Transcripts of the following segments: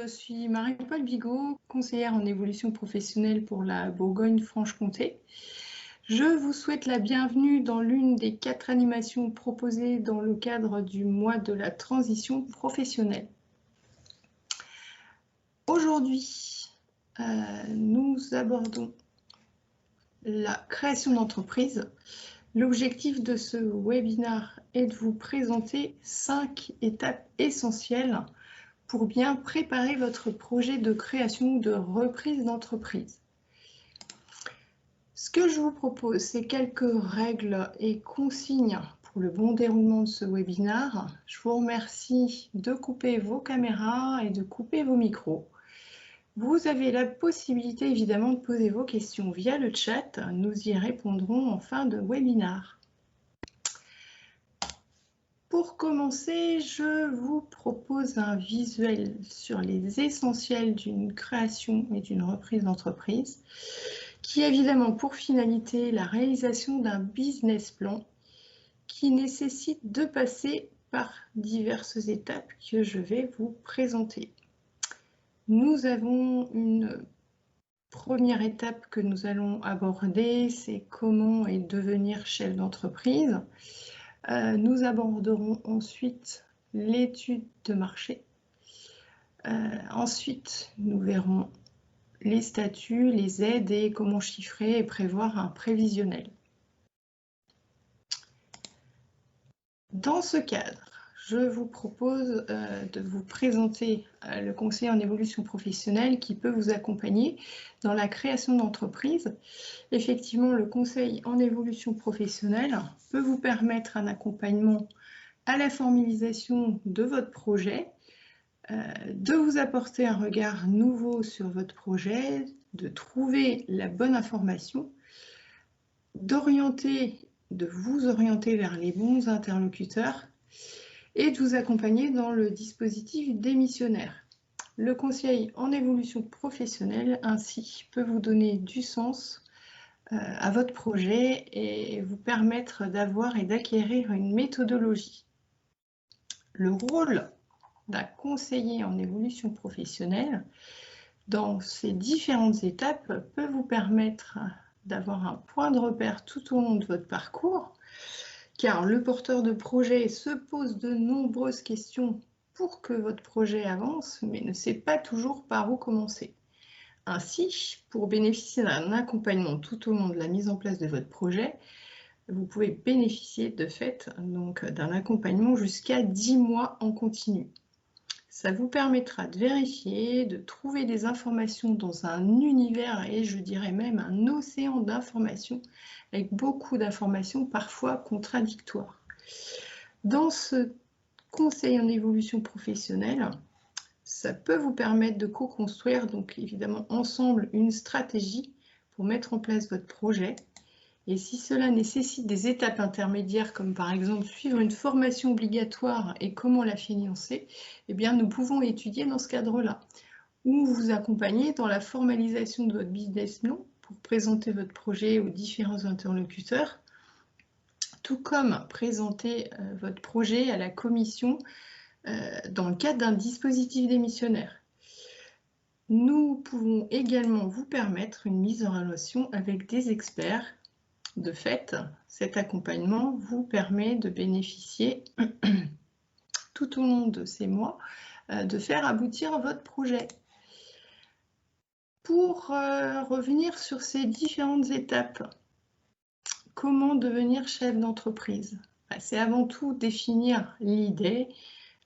Je suis Marie-Paul Bigot, conseillère en évolution professionnelle pour la Bourgogne-Franche-Comté. Je vous souhaite la bienvenue dans l'une des 4 animations proposées dans le cadre du mois de la transition professionnelle. Aujourd'hui, nous abordons la création d'entreprise. L'objectif de ce webinaire est de vous présenter 5 étapes essentielles pour bien préparer votre projet de création ou de reprise d'entreprise. Ce que je vous propose, c'est quelques règles et consignes pour le bon déroulement de ce webinaire. Je vous remercie de couper vos caméras et de couper vos micros. Vous avez la possibilité évidemment de poser vos questions via le chat. Nous y répondrons en fin de webinaire. Pour commencer, je vous propose un visuel sur les essentiels d'une création et d'une reprise d'entreprise, qui a évidemment pour finalité la réalisation d'un business plan qui nécessite de passer par diverses étapes que je vais vous présenter. Nous avons une première étape que nous allons aborder, c'est comment devenir chef d'entreprise. Nous aborderons ensuite l'étude de marché. Ensuite, nous verrons les statuts, les aides et comment chiffrer et prévoir un prévisionnel. Dans ce cadre, je vous propose de vous présenter le conseiller en évolution professionnelle qui peut vous accompagner dans la création d'entreprise. Effectivement, le conseil en évolution professionnelle peut vous permettre un accompagnement à la formalisation de votre projet, de vous apporter un regard nouveau sur votre projet, de trouver la bonne information, de vous orienter vers les bons interlocuteurs et de vous accompagner dans le dispositif démissionnaire. Le conseil en évolution professionnelle, ainsi, peut vous donner du sens à votre projet et vous permettre d'avoir et d'acquérir une méthodologie. Le rôle d'un conseiller en évolution professionnelle dans ces différentes étapes peut vous permettre d'avoir un point de repère tout au long de votre parcours, car le porteur de projet se pose de nombreuses questions pour que votre projet avance, mais ne sait pas toujours par où commencer. Ainsi, pour bénéficier d'un accompagnement tout au long de la mise en place de votre projet, vous pouvez bénéficier de fait d'un accompagnement jusqu'à 10 mois en continu. Ça vous permettra de vérifier, de trouver des informations dans un univers et je dirais même un océan d'informations, avec beaucoup d'informations parfois contradictoires. Dans ce conseil en évolution professionnelle, ça peut vous permettre de co-construire, donc évidemment ensemble, une stratégie pour mettre en place votre projet. Et si cela nécessite des étapes intermédiaires, comme par exemple suivre une formation obligatoire et comment la financer, eh bien nous pouvons étudier dans ce cadre-là. Ou vous accompagner dans la formalisation de votre business plan pour présenter votre projet aux différents interlocuteurs, tout comme présenter votre projet à la commission dans le cadre d'un dispositif démissionnaire. Nous pouvons également vous permettre une mise en relation avec des experts. De fait, cet accompagnement vous permet de bénéficier tout au long de ces mois de faire aboutir votre projet. Pour revenir sur ces différentes étapes, comment devenir chef d'entreprise? C'est avant tout définir l'idée.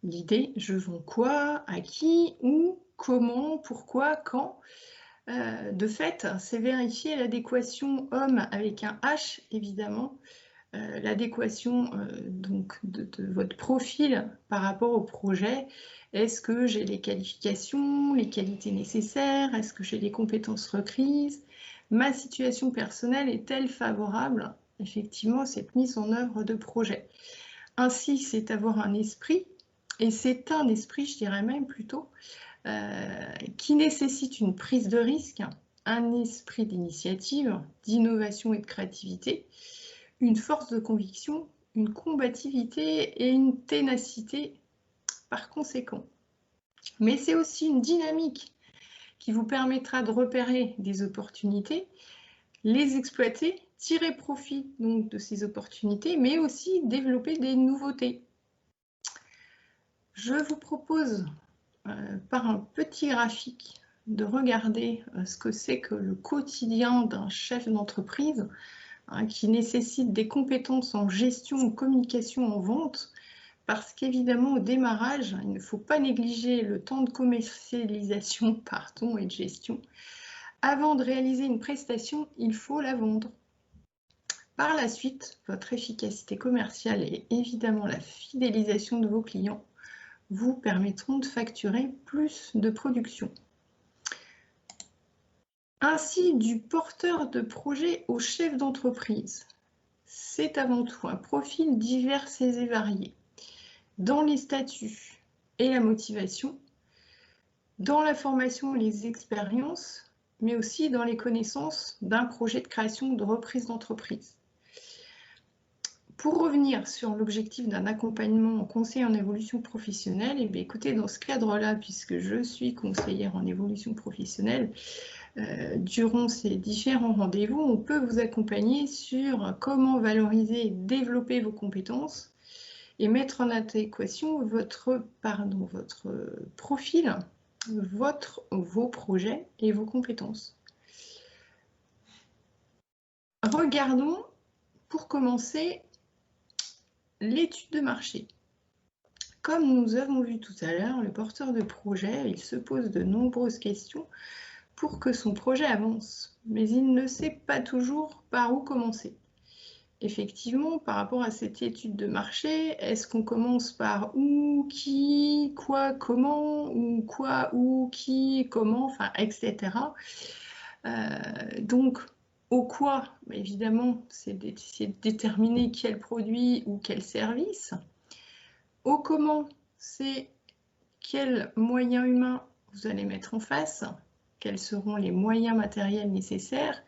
L'idée, je vends quoi, à qui, où, comment, pourquoi, quand. De fait, c'est vérifier l'adéquation homme avec un H, évidemment, l'adéquation donc de votre profil par rapport au projet. Est-ce que j'ai les qualifications, les qualités nécessaires? Est-ce que j'ai les compétences requises? Ma situation personnelle est-elle favorable, effectivement, à cette mise en œuvre de projet? Ainsi, c'est avoir un esprit, et c'est un esprit, je dirais même plutôt, qui nécessite une prise de risque, un esprit d'initiative, d'innovation et de créativité, une force de conviction, une combativité et une ténacité par conséquent. Mais c'est aussi une dynamique qui vous permettra de repérer des opportunités, les exploiter, tirer profit donc de ces opportunités, mais aussi développer des nouveautés. Je vous propose par un petit graphique de regarder ce que c'est que le quotidien d'un chef d'entreprise qui nécessite des compétences en gestion, en communication, en vente, parce qu'évidemment, au démarrage, il ne faut pas négliger le temps de commercialisation et de gestion. Avant de réaliser une prestation, il faut la vendre. Par la suite, votre efficacité commerciale et évidemment la fidélisation de vos clients vous permettront de facturer plus de production. Ainsi, du porteur de projet au chef d'entreprise, c'est avant tout un profil divers et varié, dans les statuts et la motivation, dans la formation et les expériences, mais aussi dans les connaissances d'un projet de création de reprise d'entreprise. Pour revenir sur l'objectif d'un accompagnement en conseil en évolution professionnelle, et bien écoutez, dans ce cadre-là, puisque je suis conseillère en évolution professionnelle, durant ces différents rendez-vous, on peut vous accompagner sur comment valoriser et développer vos compétences et mettre en adéquation votre profil, vos projets et vos compétences. Regardons, pour commencer, l'étude de marché. Comme nous avons vu tout à l'heure, le porteur de projet, il se pose de nombreuses questions pour que son projet avance, mais il ne sait pas toujours par où commencer. Effectivement, par rapport à cette étude de marché, est-ce qu'on commence par où, qui, quoi, comment, ou quoi, où, qui, comment, enfin, etc. Donc, au quoi, évidemment, c'est de déterminer quel produit ou quel service. Au comment, c'est quels moyens humains vous allez mettre en face, quels seront les moyens matériels nécessaires,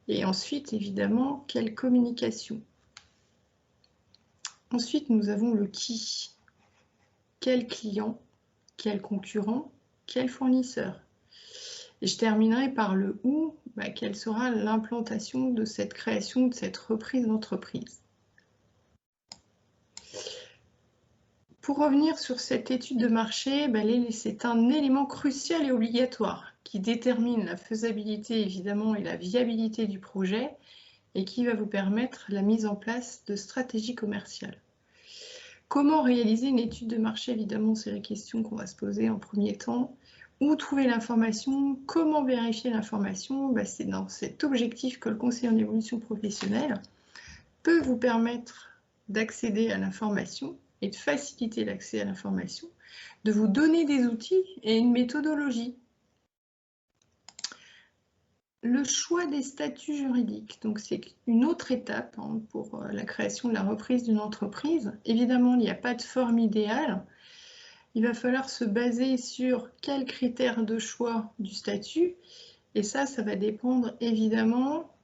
et ensuite, évidemment, quelle communication. Ensuite, nous avons le qui. Quel client, quel concurrent, quel fournisseur. Et je terminerai par le où, quelle sera l'implantation de cette création, de cette reprise d'entreprise. Pour revenir sur cette étude de marché, c'est un élément crucial et obligatoire qui détermine la faisabilité évidemment et la viabilité du projet et qui va vous permettre la mise en place de stratégies commerciales. Comment réaliser une étude de marché? Évidemment, c'est la question qu'on va se poser en premier temps. Où trouver l'information? Comment vérifier l'information? C'est dans cet objectif que le conseil en évolution professionnelle peut vous permettre d'accéder à l'information et de faciliter l'accès à l'information, de vous donner des outils et une méthodologie. Le choix des statuts juridiques, donc c'est une autre étape pour la création de la reprise d'une entreprise. Évidemment, il n'y a pas de forme idéale. Il va falloir se baser sur quels critères de choix du statut. Et ça va dépendre évidemment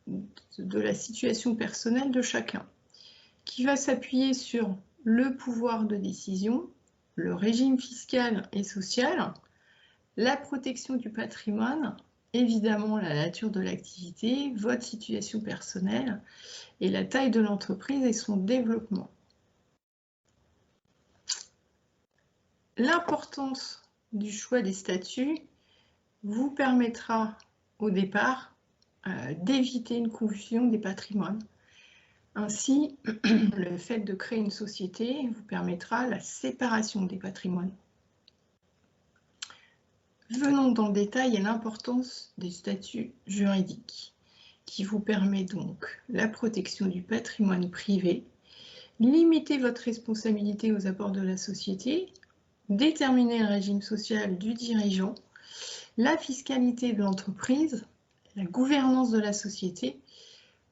de la situation personnelle de chacun, qui va s'appuyer sur le pouvoir de décision, le régime fiscal et social, la protection du patrimoine, évidemment la nature de l'activité, votre situation personnelle et la taille de l'entreprise et son développement. L'importance du choix des statuts vous permettra au départ d'éviter une confusion des patrimoines. Ainsi, le fait de créer une société vous permettra la séparation des patrimoines. Venons dans le détail à l'importance des statuts juridiques, qui vous permet donc la protection du patrimoine privé, limiter votre responsabilité aux apports de la société, déterminer le régime social du dirigeant, la fiscalité de l'entreprise, la gouvernance de la société,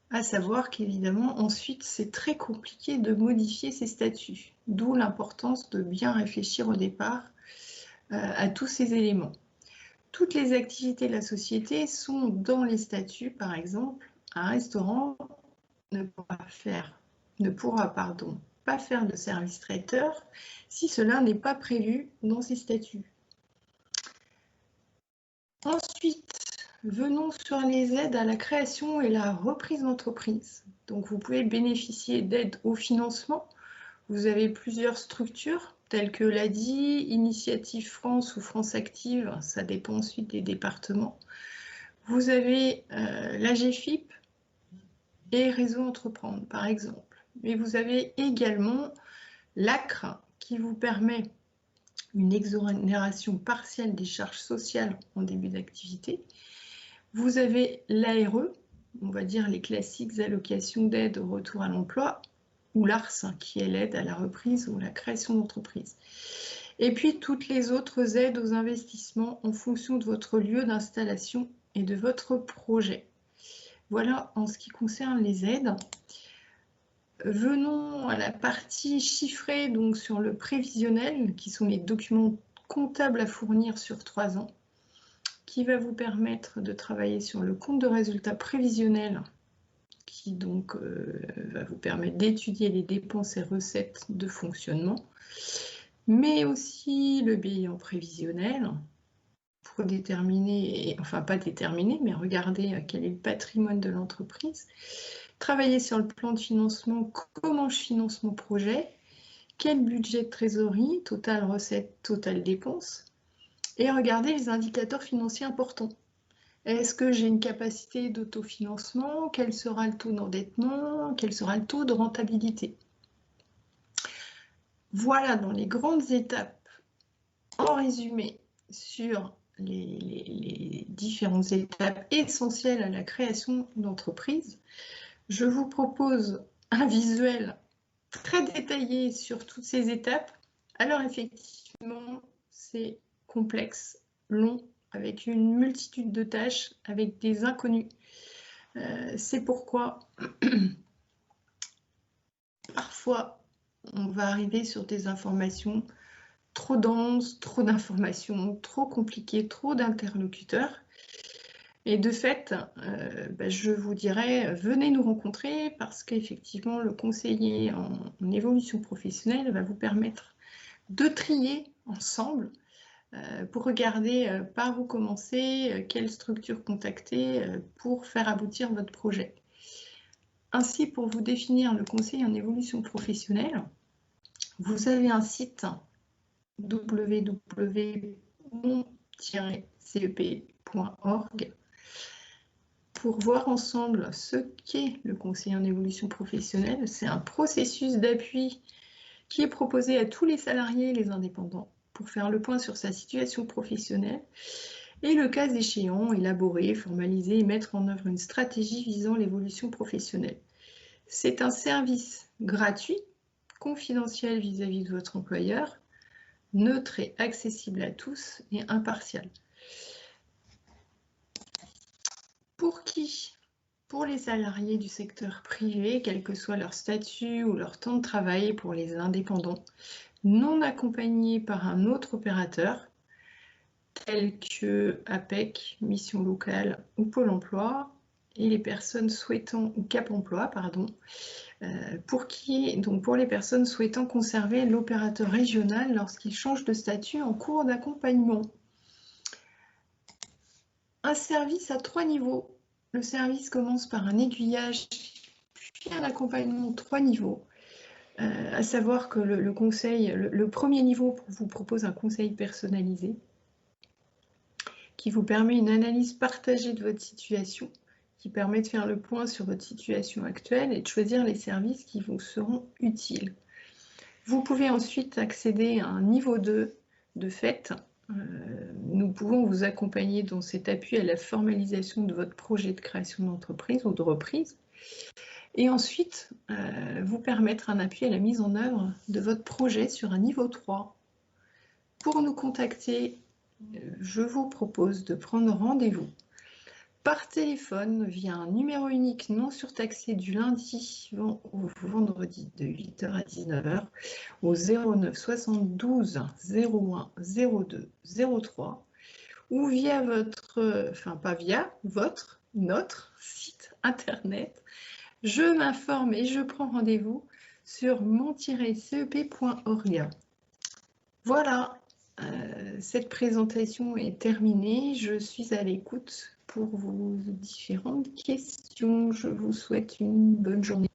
à savoir qu'évidemment, ensuite, c'est très compliqué de modifier ces statuts, d'où l'importance de bien réfléchir au départ à tous ces éléments. Toutes les activités de la société sont dans les statuts, par exemple, un restaurant ne pourra pas faire de service traiteur si cela n'est pas prévu dans ces statuts. Ensuite, venons sur les aides à la création et la reprise d'entreprise. Donc, vous pouvez bénéficier d'aides au financement. Vous avez plusieurs structures, telles que l'ADI, Initiative France ou France Active, ça dépend ensuite des départements. Vous avez l'AGFIP et Réseau Entreprendre, par exemple. Mais vous avez également l'ACRE, qui vous permet une exonération partielle des charges sociales en début d'activité. Vous avez l'ARE, on va dire les classiques allocations d'aide au retour à l'emploi, ou l'ARS, qui est l'aide à la reprise ou la création d'entreprise. Et puis toutes les autres aides aux investissements en fonction de votre lieu d'installation et de votre projet. Voilà en ce qui concerne les aides. Venons à la partie chiffrée, donc sur le prévisionnel, qui sont les documents comptables à fournir sur 3 ans, qui va vous permettre de travailler sur le compte de résultat prévisionnel, qui donc va vous permettre d'étudier les dépenses et recettes de fonctionnement, mais aussi le bilan prévisionnel, pour déterminer, enfin pas déterminer, mais regarder quel est le patrimoine de l'entreprise, travailler sur le plan de financement, comment je finance mon projet, quel budget de trésorerie, total recettes, total dépenses, et regarder les indicateurs financiers importants. Est-ce que j'ai une capacité d'autofinancement? Quel sera le taux d'endettement? Quel sera le taux de rentabilité? Voilà dans les grandes étapes, en résumé, sur les différentes étapes essentielles à la création d'entreprise. Je vous propose un visuel très détaillé sur toutes ces étapes. Alors effectivement, c'est complexe, long, avec une multitude de tâches, avec des inconnus. C'est pourquoi parfois on va arriver sur des informations trop denses, trop d'informations, trop compliquées, trop d'interlocuteurs. Et de fait, je vous dirais, venez nous rencontrer parce qu'effectivement, le conseiller en évolution professionnelle va vous permettre de trier ensemble pour regarder par où commencer, quelle structure contacter pour faire aboutir votre projet. Ainsi, pour vous définir le conseil en évolution professionnelle, vous avez un site www.mon-cep.org pour voir ensemble ce qu'est le conseil en évolution professionnelle. C'est un processus d'appui qui est proposé à tous les salariés et les indépendants pour faire le point sur sa situation professionnelle et, le cas échéant, élaborer, formaliser et mettre en œuvre une stratégie visant l'évolution professionnelle. C'est un service gratuit, confidentiel vis-à-vis de votre employeur, neutre et accessible à tous et impartial. Pour qui? Pour les salariés du secteur privé, quel que soit leur statut ou leur temps de travail, pour les indépendants, non accompagnés par un autre opérateur, tel que APEC, Mission Locale ou Pôle Emploi, et les personnes souhaitant, ou Cap Emploi, pardon, pour les personnes souhaitant conserver l'opérateur régional lorsqu'il change de statut en cours d'accompagnement. Un service à 3 niveaux. Le service commence par un aiguillage, puis un accompagnement 3 niveaux. À savoir que le conseil, le premier niveau vous propose un conseil personnalisé qui vous permet une analyse partagée de votre situation, qui permet de faire le point sur votre situation actuelle et de choisir les services qui vous seront utiles. Vous pouvez ensuite accéder à un niveau 2 de fait. Nous pouvons vous accompagner dans cet appui à la formalisation de votre projet de création d'entreprise ou de reprise. Et ensuite, vous permettre un appui à la mise en œuvre de votre projet sur un niveau 3. Pour nous contacter, je vous propose de prendre rendez-vous par téléphone via un numéro unique non surtaxé du lundi au vendredi de 8h à 19h au 09 72 01 02 03 ou via notre site internet. Je m'informe et je prends rendez-vous sur mon-cep.org. Voilà, cette présentation est terminée. Je suis à l'écoute pour vos différentes questions. Je vous souhaite une bonne journée.